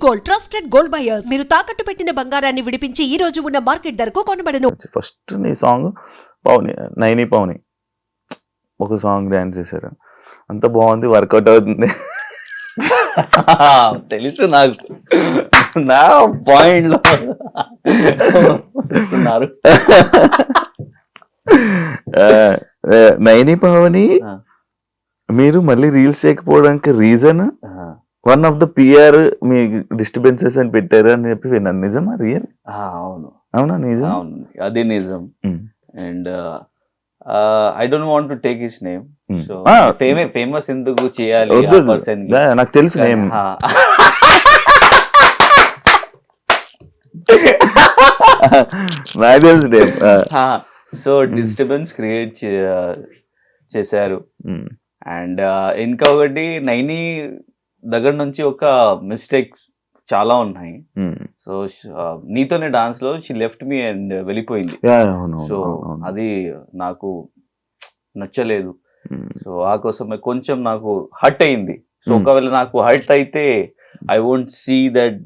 Gold trusted gold buyers. మీరు తాకట్టు పెట్టిన బంగారాన్ని విడిపించి ఈ రోజు ఉన్న మార్కెట్ ధరకు కొనబడను. ఫస్ట్ నీ సాంగ్ పవని, నైని పవని ఒక సాంగ్ డాన్స్ చేశారు, అంత బాగుంది, వర్కౌట్ అవుతుంది. తెలుసు నాకు, నా పాయింట్ లో వస్తున్నారు. నైని పవని మీరు మళ్ళీ రీల్స్ చేయకపోవడానికి reason one of the PR మీ డిస్టర్బెన్సెస్ అని పెట్టారు అని చెప్పి విన్నాను. నిజమా? రియల్? అవును, అవునా? నిజం? అవును, అది నిజం. And I don't want to take his name. So famous ఎందుకు చేయాలి ఆ పర్సన్? నాకు తెలుసు నేమ్. నాకు తెలుసు నేమ్. సో డిస్టర్బెన్స్ క్రియేట్ చేశారు. అండ్ ఇంకొకటి, నైని దగ్గర నుంచి ఒక మిస్టేక్ చాలా ఉన్నాయి. సో నీతోనే డాన్స్ లో షీ లెఫ్ట్ మీ అండ్ వెళ్ళిపోయింది. సో అది నాకు నచ్చలేదు. సో ఆ కోసమే కొంచెం నాకు హర్ట్ అయింది. సో ఒకవేళ నాకు హర్ట్ అయితే I won't see that,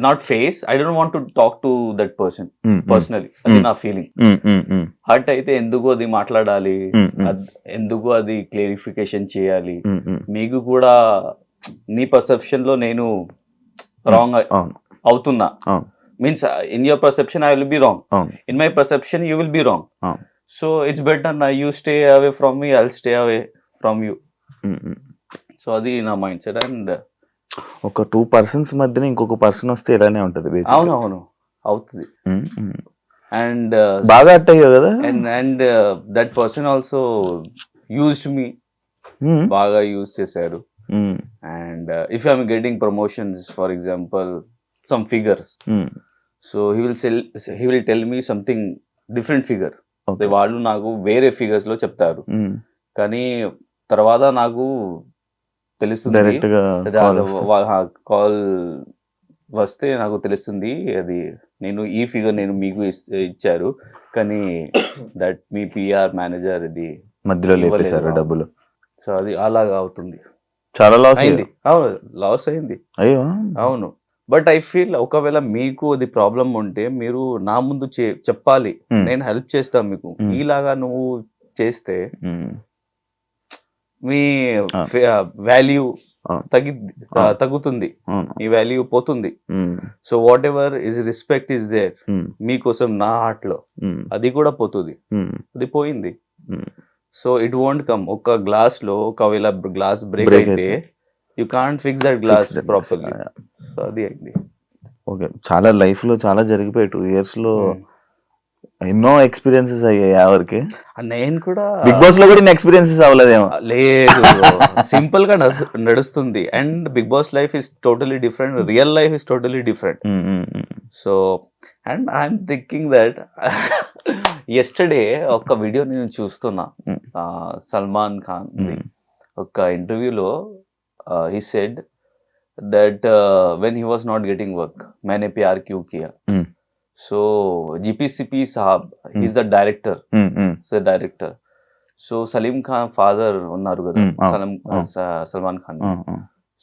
not face, I don't want to talk to that person personally. అది నా ఫీలింగ్. హర్ట్ అయితే ఎందుకు అది మాట్లాడాలి, ఎందుకు అది క్లారిఫికేషన్ చేయాలి? మీకు కూడా నీ పర్సెప్షన్ లో నేను రాంగ్ అవుతున్నా, means in your perception I will be wrong, in my perception you will be wrong. So it's better నా, you stay away from me, I will stay away from you. So అది నా mind set. And ఒక two persons మధ్యన ఇంకొక person వస్తే ఇలానే ఉంటది. అవునవును, అవుతుంది. అండ్ బాగా హర్ట్ అయ్యో కదా. And that person also used me, బాగా యూజ్ చేశారు. And if I'm getting promotions, for example some figures, so he will tell me something different figure. వాళ్ళు నాకు వేరే ఫిగర్స్ లో చెప్తారు, కానీ తర్వాత నాకు తెలుస్తుంది, కాల్ వస్తే నాకు తెలుస్తుంది అది నేను ఈ ఫిగర్ నేను మీకు ఇచ్చారు, కానీ దట్ మీ పిఆర్ మేనేజర్ ఇది మధ్యలో లేపేశారు డబ్బులు. సో అది అలాగా అవుతుంది. చాలా లాస్ అయింది. అవును, లాస్ అయింది. అయ్యో అవును. బట్ ఐ ఫీల్ ఒకవేళ మీకు అది ప్రాబ్లం ఉంటే మీరు నా ముందు చెప్పాలి, నేను హెల్ప్ చేస్తాను మీకు. ఈలాగా నువ్వు చేస్తే మీ వాల్యూ తగ్గుతుంది, మీ వాల్యూ పోతుంది. So whatever is respect is there మీకోసం నా హార్ట్ లో, అది కూడా పోతుంది. అది పోయింది. So it won't come. ఒక గ్లాస్ లో ఒకవేళ గ్లాస్ బ్రేక్ అయితే you can't fix that glass properly. So అది అయింది. ఓకే, చాలా లైఫ్ లో చాలా జరిగిపోయి 2 years లో ఎన్నో ఎక్స్పీరియన్సెస్ అయ్యాయి. ఎవరికి? నేను కూడా బిగ్ బాస్ లో కూడా ఎక్స్పీరియన్సెస్ అవ్వలేదేమో. లేదు, సింపుల్ గా నడుస్తుంది. And Big Boss life is totally different, real life is totally different. So and I'm thinking that yesterday ఒక వీడియో నేను చూస్తున్నా, సల్మాన్ ఖాన్ ఒక ఇంటర్వ్యూలో he said that when he was not getting work, मैंने प्यार क्यों किया? So GPCP साहब, he's the director, so director. So Salim Khan father unnaru kada, Salman Khan.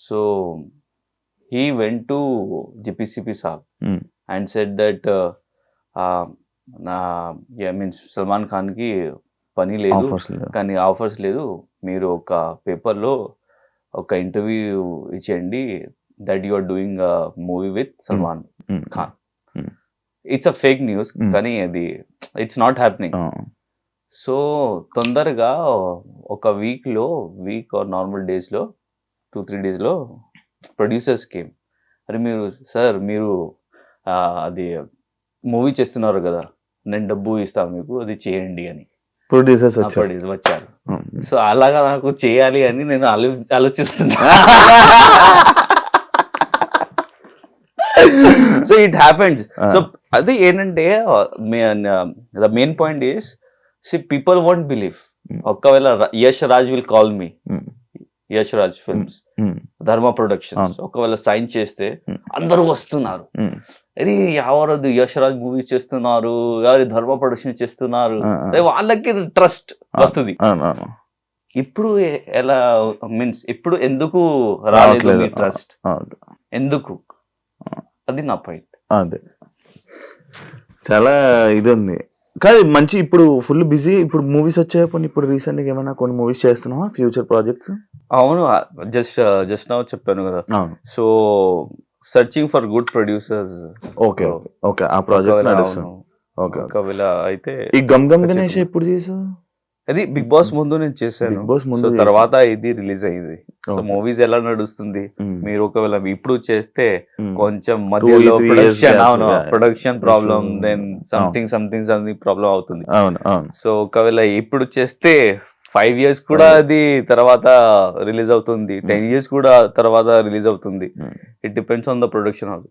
So he went to GPCP साहब and said that means Salman Khan ki పని లేదు, కానీ offers లేదు, మీరు ఒక పేపర్లో ఒక ఇంటర్వ్యూ ఇచ్చేయండి, that you are doing movie with Salman Khan. It's a fake news, కానీ అది ఇట్స్ నాట్ హ్యాపెనింగ్. సో తొందరగా ఒక వీక్ ఆర్ నార్మల్ డేస్లో 2-3 days ప్రొడ్యూసర్స్ కేమ్, అరే మీరు సార్ మీరు అది మూవీ చేస్తున్నారు కదా, నేను డబ్బు ఇస్తాను మీకు, అది చేయండి అని ప్రొడ్యూసర్స్ వచ్చారు. సో అలాగా నాకు చేయాలి అని నేను ఆలోచిస్తున్నా. So it happens. సో అది ఏంటంటే the main point is, people won't believe. ఒకవేళ Yash Raj will call me, Yash Raj films, Dharma productions ఒకవేళ సైన్ చేస్తే అందరూ వస్తున్నారు, అది ఎవరది యష్ రాజ్ మూవీ చేస్తున్నారు, ఎవరి ధర్మ ప్రొడక్షన్ చేస్తున్నారు, వాళ్ళకి ట్రస్ట్ వస్తుంది. ఇప్పుడు ఎలా మీన్స్ ఇప్పుడు ఎందుకు రాలేదు మీ ట్రస్ట్, అవును. ఎందుకు, అది నా పాయింట్. అదే చాలా ఇది ఉంది. కాదు మంచి ఇప్పుడు ఫుల్ బిజీ. ఇప్పుడు మూవీస్ వచ్చాయి. ఇప్పుడు రీసెంట్ గా ఏమైనా కొన్ని మూవీస్ చేస్తున్నావా, ఫ్యూచర్ ప్రాజెక్ట్స్? అవును, జస్ట్ నౌ చెప్పాను కదా. అవును. So searching for good producers. Okay okay, ఆ ప్రాజెక్ట్ నడుస్తుంది. ఓకే. ఒకవేళ అయితే ఈ గమ్ గమ్ గణేష్ ఎప్పుడు చేసావు? అది బిగ్ బాస్ ముందు నేను చేశాను. బిగ్ బాస్ ముందు సో తర్వాత ఇది రిలీజ్ అయింది. So Okay. మూవీస్ ఎలా నడుస్తుంది, మీరు ఒకవేళ ఇప్పుడు చేస్తే Mm. కొంచెం మధ్యలో 3 years ప్రొడక్షన్, gap, అవును, yeah. Production problem, Mm. Then something problem అవుతుంది. అవును అవును. సో ఒకవేళ ఇప్పుడు చేస్తే 5 years కూడా అది తర్వాత రిలీజ్ అవుతుంది, 10 years కూడా తర్వాత రిలీజ్ అవుతుంది. Mm. It depends on the production house.